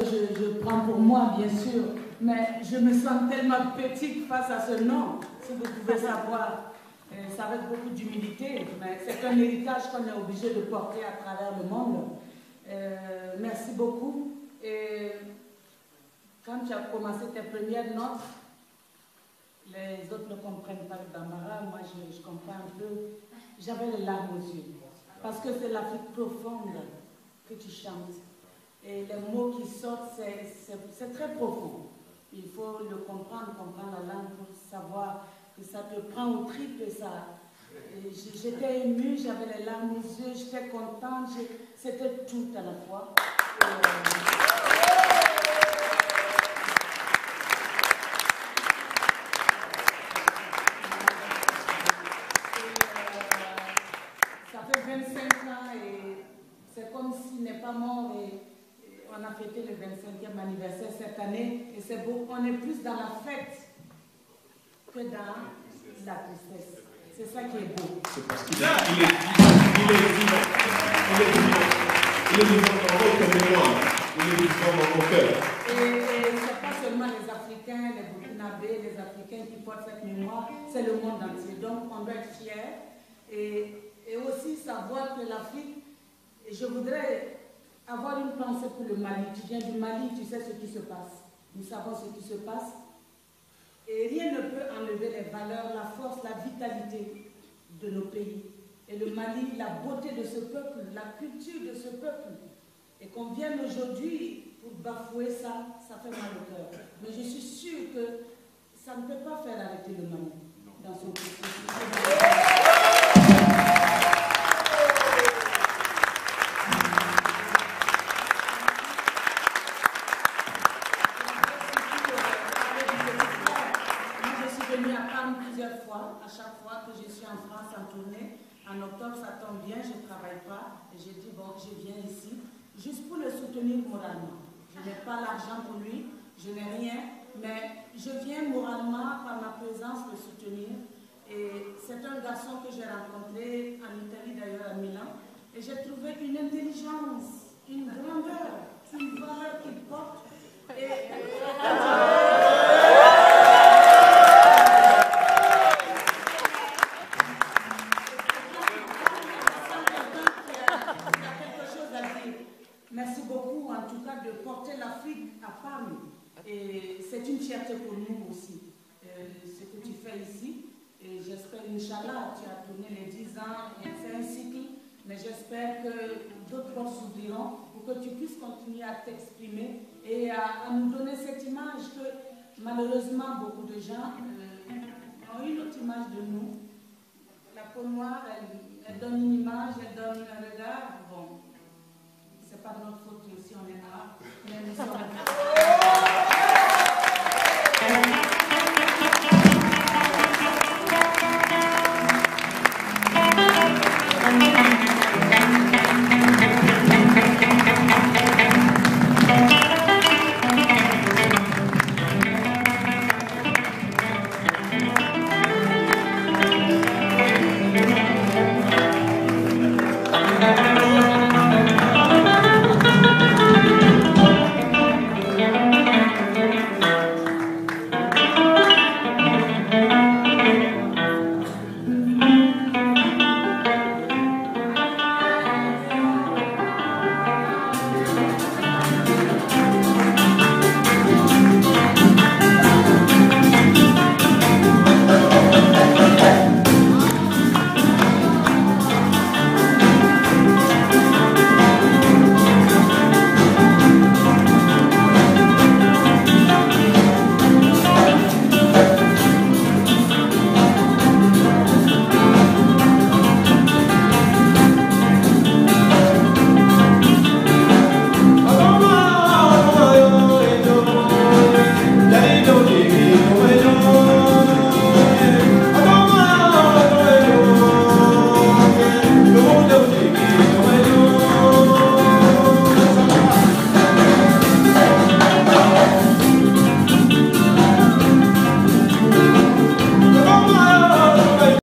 que je prends pour moi, bien sûr, mais je me sens tellement petite face à ce nom, si vous pouvez savoir. Ça avec beaucoup d'humilité, mais c'est un héritage qu'on est obligé de porter à travers le monde. Merci beaucoup. Et quand tu as commencé tes premières notes, les autres ne comprennent pas le bambara, moi je comprends un peu. J'avais les larmes aux yeux, parce que c'est l'Afrique profonde que tu chantes. Et les mots qui sortent, c'est très profond. Il faut le comprendre la langue pour savoir que ça te prend au tripes et ça. J'étais émue, j'avais les larmes aux yeux, j'étais contente, c'était tout à la fois. Ça fait 25 ans et c'est comme s'il n'est pas mort et on a fêté le 25e anniversaire cette année et c'est beau, on est plus dans la fête que dans la tristesse. C'est ça qui est beau. C'est parce qu'il est vivant. Il est vivant dans votre mémoire. Il est vivant dans vos cœurs. Et ce n'est pas seulement les Africains, les Burkinabés, les Africains qui portent cette mémoire, c'est le monde entier. Donc on doit être fiers et aussi savoir que l'Afrique, et je voudrais avoir une pensée pour le Mali. Tu viens du Mali, tu sais ce qui se passe. Nous savons ce qui se passe. Et rien ne peut enlever les valeurs, la force, la vitalité de nos pays. Et le Mali, la beauté de ce peuple, la culture de ce peuple. Et qu'on vienne aujourd'hui pour bafouer ça, ça fait mal au cœur. Mais je suis sûre que ça ne peut pas faire arrêter le Mali dans son processus. À chaque fois que je suis en France en tournée, en octobre ça tombe bien, je ne travaille pas et j'ai dit bon, je viens ici juste pour le soutenir moralement. Je n'ai pas l'argent pour lui, je n'ai rien, mais je viens moralement par ma présence le soutenir. Et c'est un garçon que j'ai rencontré en Italie d'ailleurs à Milan et j'ai trouvé une intelligence, une grandeur, une valeur qu'il porte. Merci beaucoup, en tout cas, de porter l'Afrique à Paris. Et c'est une fierté pour nous aussi, ce que tu fais ici. Et j'espère, Inch'Allah, tu as tourné les 10 ans, et c'est un cycle, mais j'espère que d'autres portes s'ouvriront pour que tu puisses continuer à t'exprimer et à nous donner cette image que, malheureusement, beaucoup de gens ont une autre image de nous. La peau noire, elle donne une image, elle donne un regard. Bon. C'est pas de notre faute si on est noir.